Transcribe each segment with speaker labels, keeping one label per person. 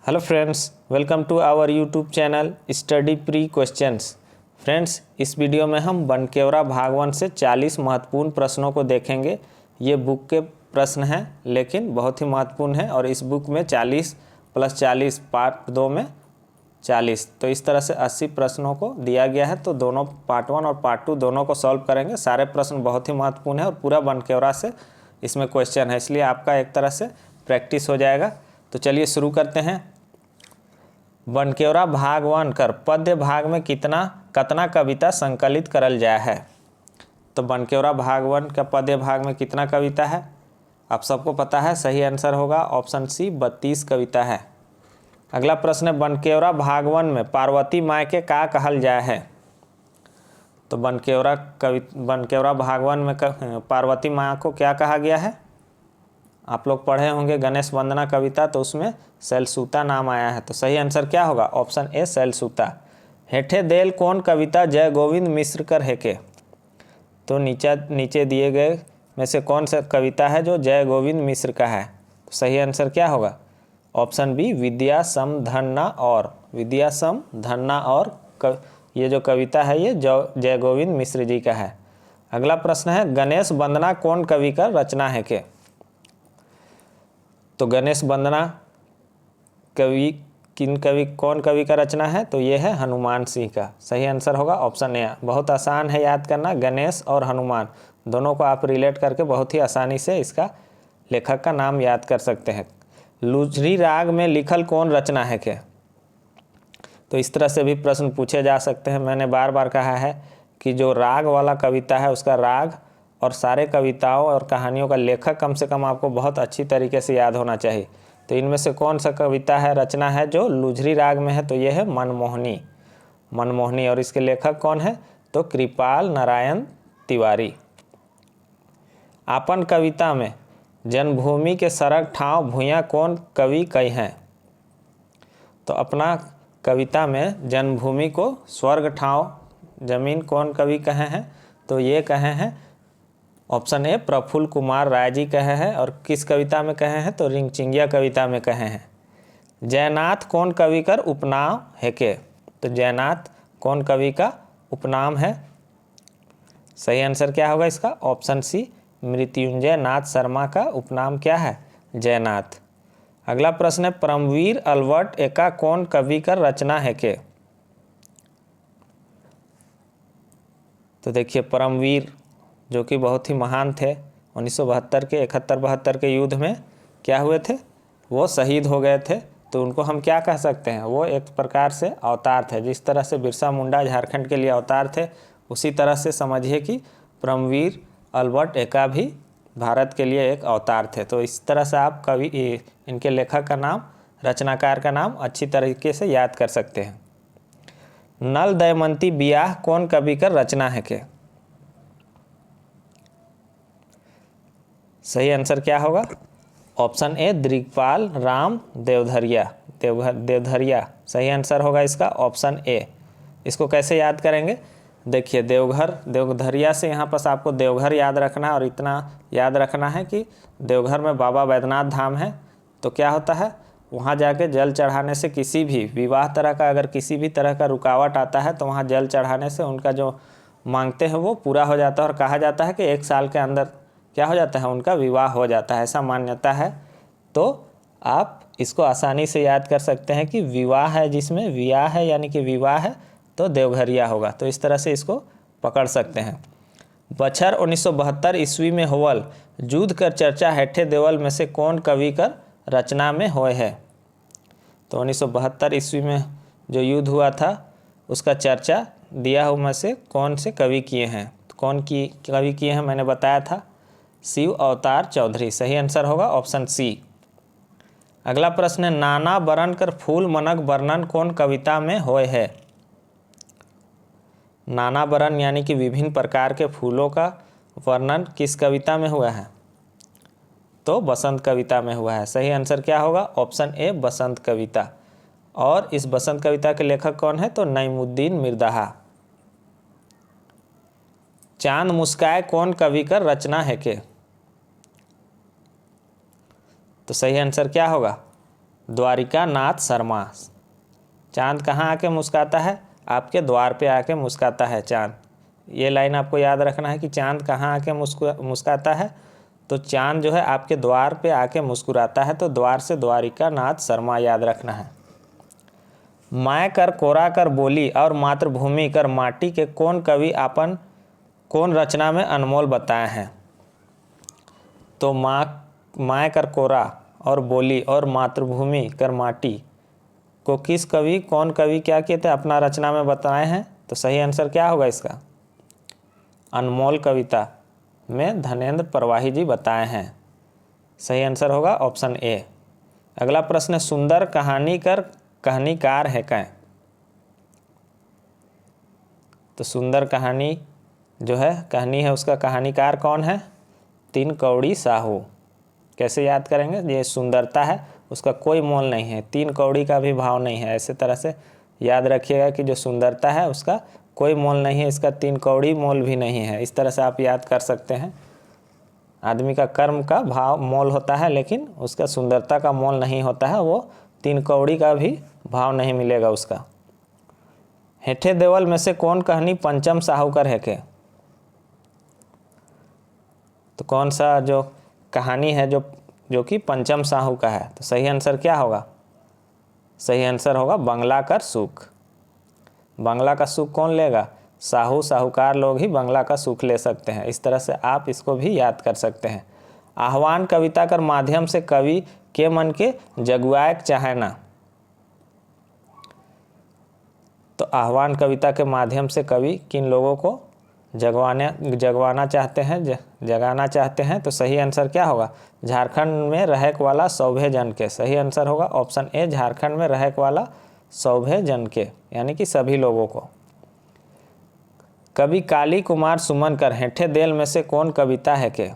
Speaker 1: Hello friends, welcome to our YouTube channel study pre questions. Friends, इस video में हम बनकेवरा भाग 1 से 40 महत्वपूर्ण प्रश्नों को देखेंगे। ये बुक के प्रश्न हैं लेकिन बहुत ही महत्वपूर्ण है और इस बुक में 40 + 40 पार्ट 2 में 40, तो इस तरह से 80 प्रश्नों को दिया गया है। तो दोनों पार्ट 1 और पार्ट 2 दोनों को सॉल्व करेंगे। सारे प्रश्न बहुत ही महत्वपूर्ण है और पूरा बनकेवरा से इसमें क्वेश्चन है, इसलिए आपका एक तरह से प्रैक्टिस हो जाएगा। तो चलिए शुरू करते हैं। बनकेवरा भाग 1 कर पद्य भाग में कतना कविता संकलित करल जाए है। तो बनकेवरा भाग 1 का पद्य भाग में कितना कविता है आप सबको पता है। सही आंसर होगा ऑप्शन सी 32 कविता है। अगला प्रश्न है, बनकेवरा भाग 1 में पार्वती माई के का कहल जाए है। तो बनकेवरा भाग 1 में पार्वती माँ को क्या कहा गया है। आप लोग पढ़े होंगे गणेश वंदना कविता, तो उसमें सैलसूता नाम आया है। तो सही आंसर क्या होगा ऑप्शन ए सैलसूता। हेठे देल कौन कविता जय गोविंद मिश्र कर हेके। तो नीचे दिए गए में से कौन सा कविता है जो जय गोविंद मिश्र का है। तो सही आंसर क्या होगा ऑप्शन बी विद्या सम धन्ना और ये जो कविता है ये जय गोविंद मिश्र जी का है। अगला प्रश्न है, गणेश वंदना कौन कवि का रचना है के। तो गणेश वंदना कौन कवि का रचना है। तो ये है हनुमान सिंह का। सही आंसर होगा ऑप्शन ए। बहुत आसान है याद करना, गणेश और हनुमान दोनों को आप रिलेट करके बहुत ही आसानी से इसका लेखक का नाम याद कर सकते हैं। लुझरी राग में लिखल कौन रचना है के। तो इस तरह से भी प्रश्न पूछे जा सकते हैं। मैंने बार बार कहा है कि जो राग वाला कविता है उसका राग और सारे कविताओं और कहानियों का लेखक कम से कम आपको बहुत अच्छी तरीके से याद होना चाहिए। तो इनमें से कौन सा कविता है रचना है जो लुझरी राग में है। तो ये है मनमोहनी और इसके लेखक कौन है। तो कृपाल नारायण तिवारी। आपन कविता में जन्मभूमि के सरग ठाव भूया कौन कवि कही हैं। तो अपना कविता में जन्मभूमि को स्वर्ग ठाव जमीन कौन कवि कहे हैं। तो ये कहे हैं ऑप्शन ए प्रफुल्ल कुमार राय जी कहे हैं। और किस कविता में कहे हैं। तो रिंगचिंगिया कविता में कहे हैं। जयनाथ कौन कवि का उपनाम है के। तो जयनाथ कौन कवि का उपनाम है। सही आंसर क्या होगा इसका ऑप्शन सी मृत्युंजय नाथ शर्मा का उपनाम क्या है जयनाथ। अगला प्रश्न है, परमवीर अल्बर्ट एका कौन कवि का रचना है के। तो देखिए परमवीर जो कि बहुत ही महान थे 1972 के 71-72 के युद्ध में क्या हुए थे, वो शहीद हो गए थे। तो उनको हम क्या कह सकते हैं, वो एक प्रकार से अवतार थे। जिस तरह से बिरसा मुंडा झारखंड के लिए अवतार थे, उसी तरह से समझिए कि परमवीर अल्बर्ट एका भी भारत के लिए एक अवतार थे। तो इस तरह से आप कवि इनके लेखक का नाम रचनाकार का नाम अच्छी तरीके से याद कर सकते हैं। नल दमयंती बियाह कौन कवि का रचना है के। सही आंसर क्या होगा ऑप्शन ए दिग्पाल राम देवधरिया। सही आंसर होगा इसका ऑप्शन ए। इसको कैसे याद करेंगे, देखिए देवधरिया से यहाँ पर आपको देवघर याद रखना है और इतना याद रखना है कि देवघर में बाबा बैद्यनाथ धाम है। तो क्या होता है वहाँ जाके जल चढ़ाने से किसी भी विवाह तरह का अगर किसी भी तरह का रुकावट आता है तो वहाँ जल चढ़ाने से उनका जो मांगते हैं वो पूरा हो जाता है। और कहा जाता है कि 1 साल के अंदर क्या हो जाता है उनका विवाह हो जाता है, ऐसा मान्यता है। तो आप इसको आसानी से याद कर सकते हैं कि विवाह है जिसमें विवाह है यानी कि विवाह है तो देवघरिया होगा। तो इस तरह से इसको पकड़ सकते हैं। बछर 1972 ईस्वी में होवल युद्ध कर चर्चा हेठे देवल में से कौन कवि कर रचना में होए है। तो 1972 ईस्वी में जो युद्ध हुआ था उसका चर्चा दिया हुआ में से कौन से कवि किए हैं। तो कौन की कवि किए हैं मैंने बताया था शिव अवतार चौधरी। सही आंसर होगा ऑप्शन सी। अगला प्रश्न है, नाना बरन कर फूल मनक वर्णन कौन कविता में होए है। नाना बरन यानी कि विभिन्न प्रकार के फूलों का वर्णन किस कविता में हुआ है। तो बसंत कविता में हुआ है। सही आंसर क्या होगा ऑप्शन ए बसंत कविता। और इस बसंत कविता के लेखक कौन है। तो नईमुद्दीन मिर्दाहा। चांद मुस्काए कौन कवि का रचना है के। तो सही आंसर क्या होगा द्वारिका नाथ शर्मा। चांद कहाँ आके मुस्काता है? आपके द्वार पे आके मुस्काता है चांद। ये लाइन आपको याद रखना है कि चांद कहाँ आके मुस्काता है, तो चांद जो है आपके द्वार पे आके मुस्कुराता है, तो द्वार से द्वारिका नाथ शर्मा याद रखना है। माय कर कोरा कर बोली और मातृभूमि कर माटी के कौन कवि आपन कौन रचना में अनमोल बताए हैं? तो माय कर कोरा और बोली और मातृभूमि कर माटी को किस कवि कौन कवि क्या किए थे अपना रचना में बताए हैं? तो सही आंसर क्या होगा इसका? अनमोल कविता में धनेंद्र प्रवाही जी बताए हैं। सही आंसर होगा ऑप्शन ए। अगला प्रश्न है, सुंदर कहानी कर कहानीकार है कै? तो सुंदर कहानी जो है कहानी है उसका कहानीकार कौन है? तीन कौड़ी साहू। कैसे याद करेंगे? ये सुंदरता है उसका कोई मोल नहीं है, तीन कौड़ी का भी भाव नहीं है। ऐसे तरह से याद रखिएगा कि जो सुंदरता है उसका कोई मोल नहीं है, इसका तीन कौड़ी मोल भी नहीं है। इस तरह से आप याद कर सकते हैं। आदमी का कर्म का भाव मोल होता है, लेकिन उसका सुंदरता का मोल नहीं होता है, वो तीन कौड़ी का भी भाव नहीं मिलेगा उसका। हेठे देवल में से कौन कहानी पंचम साहूकर है के? तो कौन सा जो कहानी है जो कि पंचम साहू का है? तो सही आंसर क्या होगा? सही आंसर होगा बंगला का सुख। बंगला का सुख कौन लेगा? साहूकार लोग ही बंगला का सुख ले सकते हैं। इस तरह से आप इसको भी याद कर सकते हैं। आह्वान कविता कर माध्यम से कवि के मन के जगुआएक चाहे ना? तो आह्वान कविता के माध्यम से कवि किन लोगों को जगवाना चाहते हैं, जगाना चाहते हैं? तो सही आंसर क्या होगा? झारखंड में रहक वाला सौभे जन के। सही आंसर होगा ऑप्शन ए, झारखंड में रहक वाला सौभे जन के, यानी कि सभी लोगों को। कवि काली कुमार सुमन कर हेठे देल में से कौन कविता है के?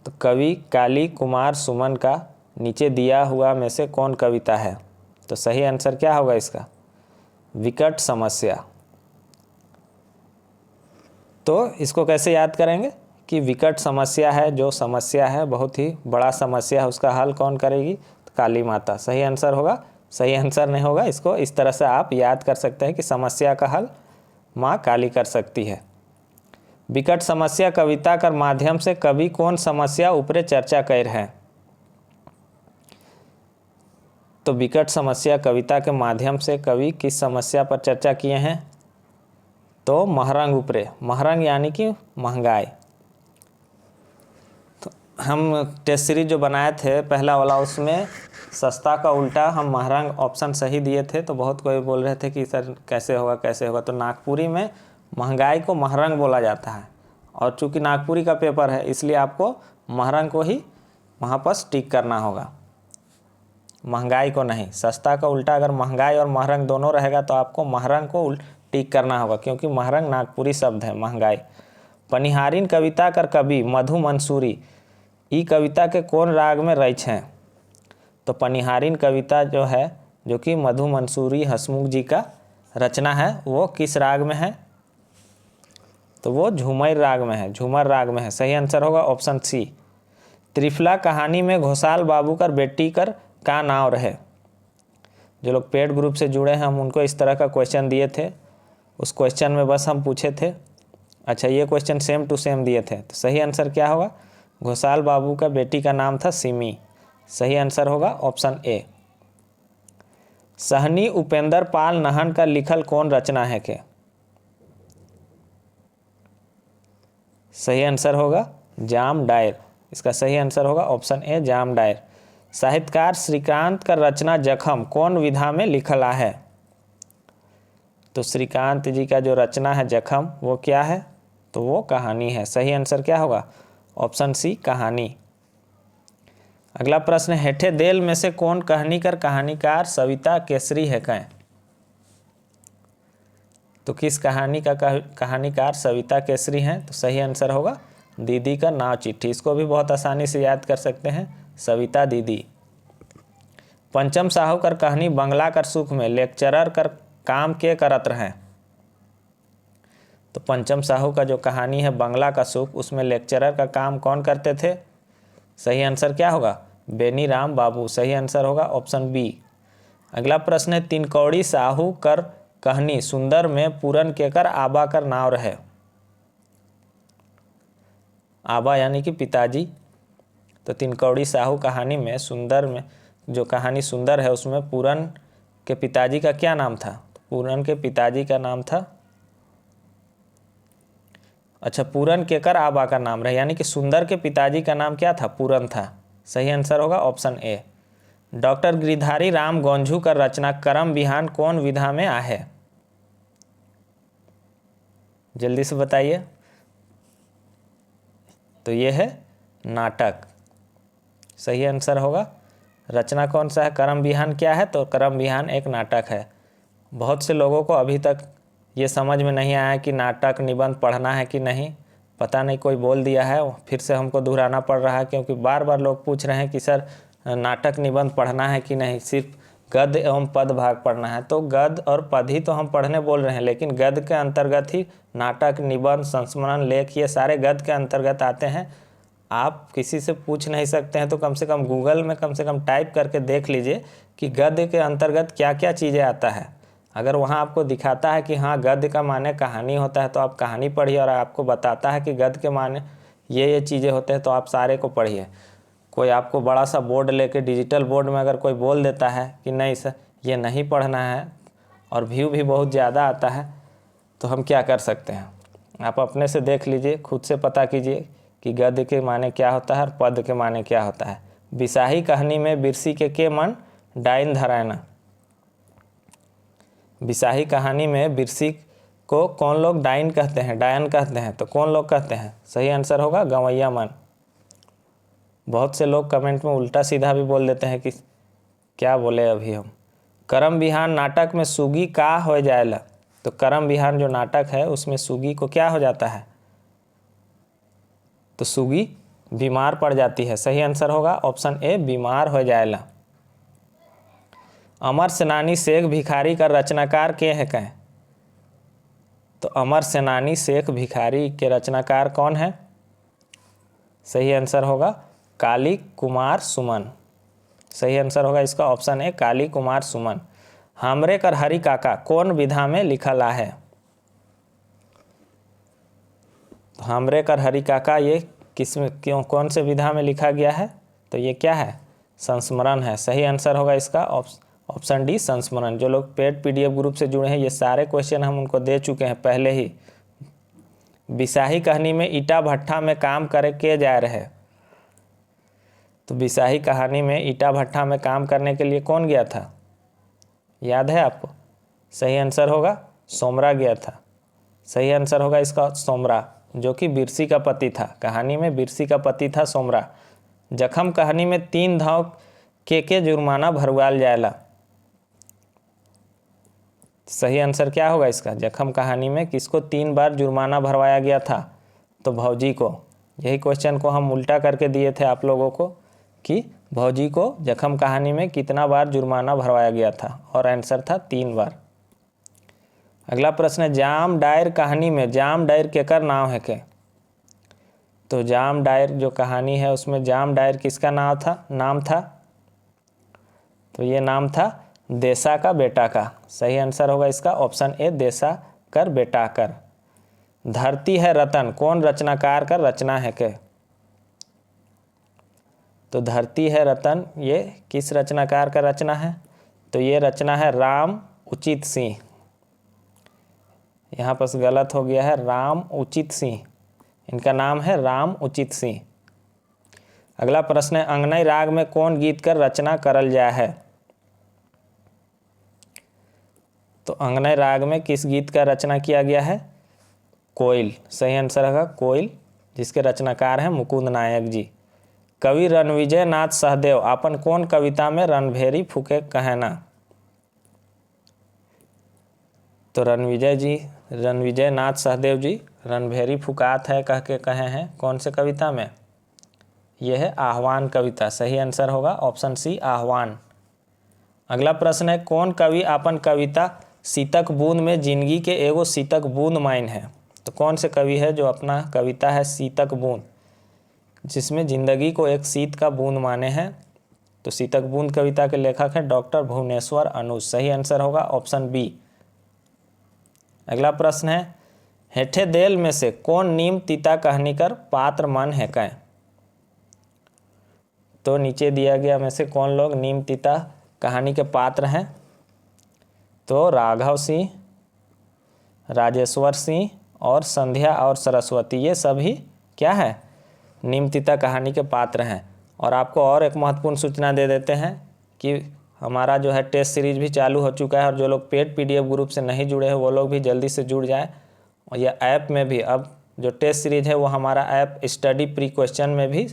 Speaker 1: तो कवि काली कुमार सुमन का नीचे दिया हुआ में से कौन कविता है? तो सही आंसर क्या होगा इसका? विकट समस्या। तो इसको कैसे याद करेंगे कि विकट समस्या है, जो समस्या है बहुत ही बड़ा समस्या है, उसका हल कौन करेगी? तो काली माता। सही आंसर होगा? सही आंसर नहीं होगा। इसको इस तरह से आप याद कर सकते हैं कि समस्या का हल माँ काली कर सकती है। विकट समस्या कविता कर माध्यम से कवि कौन समस्या ऊपरे चर्चा कर है? तो विकट समस्या कविता के माध्यम से कवि किस समस्या पर चर्चा किए हैं? तो महरंग ऊपरे। महरंग यानी कि महंगाई। तो हम टेस्ट सीरीज जो बनाए थे पहला वाला, उसमें सस्ता का उल्टा हम महरंग ऑप्शन सही दिए थे। तो बहुत कोई बोल रहे थे कि सर कैसे होगा। तो नागपुरी में महंगाई को महरंग बोला जाता है, और चूंकि नागपुरी का पेपर है इसलिए आपको महरंग को ही वहाँ पर टिक करना होगा, महंगाई को नहीं। सस्ता का उल्टा अगर महंगाई और महरंग दोनों रहेगा तो आपको महरंग को टिक करना होगा, क्योंकि महरंग नागपुरी शब्द है महंगाई। पनिहारिन कविता कर कवि मधु मंसूरी ई कविता के कौन राग में रच हैं? तो पनिहारिन कविता जो है, जो कि मधु मंसूरी हसमुख जी का रचना है, वो किस राग में है? तो वो झूमर राग में है। झूमर राग में है। सही आंसर होगा ऑप्शन सी। त्रिफला कहानी में घोषाल बाबू कर बेटी कर का नाम रहे? जो लोग पेड ग्रुप से जुड़े हैं हम उनको इस तरह का क्वेश्चन दिए थे, उस क्वेश्चन में बस हम पूछे थे। अच्छा, ये क्वेश्चन सेम टू सेम दिए थे। तो सही आंसर क्या होगा? घोषाल बाबू का बेटी का नाम था सिमी। सही आंसर होगा ऑप्शन ए। सहनी उपेंद्र पाल नहन का लिखल कौन रचना है के? सही आंसर होगा जाम डायर। इसका सही आंसर होगा ऑप्शन ए, जाम डायर। साहित्यकार श्रीकांत का रचना जखम कौन विधा में लिखला है? तो श्रीकांत जी का जो रचना है जखम, वो क्या है? तो वो कहानी है। सही आंसर क्या होगा? ऑप्शन सी, कहानी। अगला प्रश्न, हेठे देल में से कौन कहानी कर कहानीकार सविता केसरी है कै? तो किस कहानी का कहानीकार सविता केसरी हैं? तो सही आंसर होगा दीदी का नाव चिट्ठी। इसको भी बहुत आसानी से याद कर सकते हैं, सविता दीदी। पंचम साहू कर कहानी बंगला कर सुख में लेक्चरर कर काम के करत रहे? तो पंचम साहू का जो कहानी है बंगला का सुख, उसमें लेक्चरर का काम कौन करते थे? सही आंसर क्या होगा? बेनीराम बाबू। सही आंसर होगा ऑप्शन बी। अगला प्रश्न है, तीन कौड़ी साहू कर कहनी सुंदर में पूरन केकर आबा कर नाव रहे। आबा यानी कि पिताजी। तो तीन कौड़ी साहू कहानी में सुंदर में जो कहानी सुंदर है उसमें पूरन के पिताजी का क्या नाम था। पूरन के पिताजी का नाम था, अच्छा, पूरन केकर आबा का नाम रहे, यानी कि सुंदर के पिताजी का नाम क्या था, पूरन था। सही आंसर होगा option A. Doctor Girdhari Ram Gaunjhu का रचना करम बिहान कौन विधा में आहे। जल्दी से बताइए। तो ये है नाटक। सही आंसर होगा, रचना कौन सा है, करम बिहान क्या है, तो करम बिहान एक नाटक है। बहुत से लोगों को अभी तक ये समझ में नहीं आया कि नाटक निबंध पढ़ना है कि नहीं। पता नहीं कोई बोल दिया है, फिर से हमको दोहराना पड़ रहा है, क्योंकि बार बार लोग पूछ रहे हैं कि सर नाटक निबंध पढ़ना है कि नहीं, सिर्फ गद्य एवं पद भाग पढ़ना है। तो गद्य और पद ही तो हम पढ़ने बोल रहे हैं, लेकिन गद्य के अंतर्गत ही नाटक, निबंध, संस्मरण, लेख ये सारे गद्य के अंतर्गत आते हैं। आप किसी से पूछ नहीं सकते हैं तो कम से कम गूगल में कम से कम टाइप करके देख लीजिए कि गद्य के अंतर्गत क्या क्या चीज़ें आता है। अगर वहाँ आपको दिखाता है कि हाँ गद्य का माने कहानी होता है तो आप कहानी पढ़िए, और आपको बताता है कि गद्य के माने ये चीज़ें होते हैं तो आप सारे को पढ़िए। कोई आपको बड़ा सा बोर्ड लेके डिजिटल बोर्ड में अगर कोई बोल देता है कि नहीं सर ये नहीं पढ़ना है और व्यू भी बहुत ज़्यादा आता है, तो हम क्या कर सकते हैं। आप अपने से देख लीजिए, खुद से पता कीजिए कि गद्य के माने क्या होता है और पद के माने क्या होता है। बिसाही कहानी में बिरसी के मन डाइन धरायना। बिसाही कहानी में बिरसी को कौन लोग डाइन कहते हैं, डायन कहते हैं, तो कौन लोग कहते हैं। सही आंसर होगा गवैया मन। बहुत से लोग कमेंट में उल्टा सीधा भी बोल देते हैं कि क्या बोले अभी हम। करम बिहान नाटक में सुगी का हो जाएला। तो करम बिहान जो नाटक है उसमें सुगी को क्या हो जाता है, तो सुगी बीमार पड़ जाती है। सही आंसर होगा ऑप्शन ए, बीमार हो जाएला। अमर सेनानी शेख भिखारी का रचनाकार के है कहें। तो अमर सेनानी शेख भिखारी के रचनाकार कौन है। सही आंसर होगा काली कुमार सुमन। सही आंसर होगा इसका ऑप्शन ए, काली कुमार सुमन। हमरे कर हरि काका कौन विधा में लिखल है। तो हमरे कर हरि काका ये किस में क्यों कौन से विधा में लिखा गया है, तो ये क्या है, संस्मरण है। सही आंसर होगा इसका ऑप्शन डी, संस्मरण। जो लोग पेड पीडीएफ ग्रुप से जुड़े हैं ये सारे क्वेश्चन हम उनको दे चुके हैं पहले ही। बिसाही कहानी में ईटा भट्ठा में काम करे के जा रहे। तो बिसाही कहानी में ईटा भट्ठा में काम करने के लिए कौन गया था, याद है आपको। सही आंसर होगा सोमरा गया था। सही आंसर होगा इसका सोमरा, जो कि बिरसी का पति था। कहानी में बिरसी का पति था सोमरा। जखम कहानी में 3 धाव के जुर्माना भरवाल जाएला। सही आंसर क्या होगा इसका, जखम कहानी में किसको 3 बार जुर्माना भरवाया गया था, तो भौजी को। यही क्वेश्चन को हम उल्टा करके दिए थे आप लोगों को कि भौजी को जखम कहानी में कितना बार जुर्माना भरवाया गया था, और आंसर था 3 बार। अगला प्रश्न है, जाम डायर कहानी में जाम डायर केकर नाम है के। तो जाम डायर जो कहानी है उसमें जाम डायर किसका नाम था, तो ये नाम था देसा का बेटा का। सही आंसर होगा इसका ऑप्शन ए, देसा कर बेटा कर। धरती है रतन कौन रचनाकार का रचना है के। तो धरती है रतन ये किस रचनाकार का रचना है, तो ये रचना है राम उचित सिंह। यहाँ पर गलत हो गया है, राम उचित सिंह, इनका नाम है राम उचित सिंह। अगला प्रश्न है, अंगनई राग में कौन गीत कर रचना करल जाए है। तो अंगनई राग में किस गीत का रचना किया गया है, कोयल। सही आंसर होगा कोयल, जिसके रचनाकार हैं मुकुंद नायक जी। कवि रणविजय नाथ सहदेव अपन कौन कविता में रणभेरी फूके कहना। तो रणविजय नाथ सहदेव जी रणभेरी फुकात है कह के कहे हैं, कौन से कविता में, यह है आह्वान कविता। सही आंसर होगा ऑप्शन सी, आह्वान। अगला प्रश्न है, कौन कवि अपन कविता सीतक बूंद में जिंदगी के एगो सीतक बूंद माइन है। तो कौन से कवि है जो अपना कविता है सीतक बूंद, जिसमें जिंदगी को एक सीत का बूंद माने हैं, तो सीतक बूंद कविता के लेखक हैं डॉक्टर भुवनेश्वर अनुज। सही आंसर होगा ऑप्शन बी। अगला प्रश्न है, हेठे देल में से कौन नीम तीता कहानीकर पात्र मन है कै? तो नीचे दिया गया में से कौन लोग नीम तीता कहानी के पात्र हैं? तो राघव सिंह, राजेश्वर सिंह और संध्या और सरस्वती, ये सभी क्या है? नीम तीता कहानी के पात्र हैं। और आपको और एक महत्वपूर्ण सूचना दे देते हैं कि हमारा जो है टेस्ट सीरीज भी चालू हो चुका है और जो लोग पेड पीडीएफ ग्रुप से नहीं जुड़े हैं वो लोग भी जल्दी से जुड़ जाएं। और यह ऐप में भी अब जो टेस्ट सीरीज है वो हमारा ऐप स्टडी प्री क्वेश्चन में भी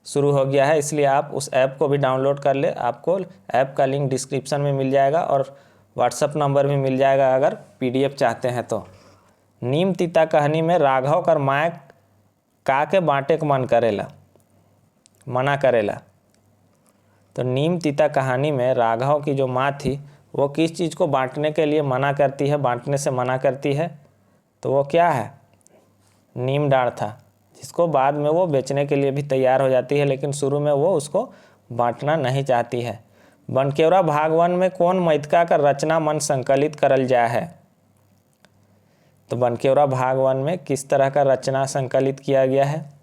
Speaker 1: शुरू हो गया है, इसलिए आप उस ऐप को भी डाउनलोड कर ले। आपको ऐप का लिंक डिस्क्रिप्शन में मिल जाएगा और व्हाट्सअप नंबर भी मिल जाएगा अगर पीडीएफ चाहते हैं तो। नीम तीता कहानी में राघव कर माय का के बांटे के मना करेला। तो नीम तीता कहानी में राघव की जो माँ थी वो किस चीज़ को बांटने के लिए मना करती है, बांटने से मना करती है? तो वो क्या है? नीम डाढ़ था, जिसको बाद में वो बेचने के लिए भी तैयार हो जाती है, लेकिन शुरू में वो उसको बांटना नहीं चाहती है। बनकेवरा भाग 1 में कौन मैथिका का रचना मन संकलित करल जाए है? तो बनकेवरा भाग 1 में किस तरह का रचना संकलित किया गया है?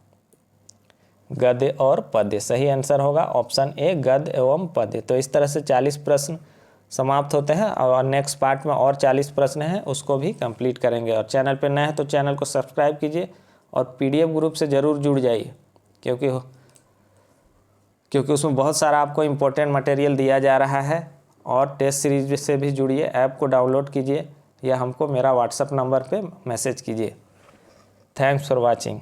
Speaker 1: गद्य और पद्य। सही आंसर होगा ऑप्शन ए, गद्य एवं पद्य। तो इस तरह से 40 प्रश्न समाप्त होते हैं और नेक्स्ट पार्ट में और 40 प्रश्न हैं, उसको भी कंप्लीट करेंगे। और चैनल पर नए हैं तो चैनल को सब्सक्राइब कीजिए और पीडीएफ ग्रुप से ज़रूर जुड़ जाइए, क्योंकि उसमें बहुत सारा आपको इम्पोर्टेंट मटेरियल दिया जा रहा है। और टेस्ट सीरीज से भी जुड़िए, ऐप को डाउनलोड कीजिए या हमको मेरा व्हाट्सएप नंबर पे मैसेज कीजिए। Thanks for watching.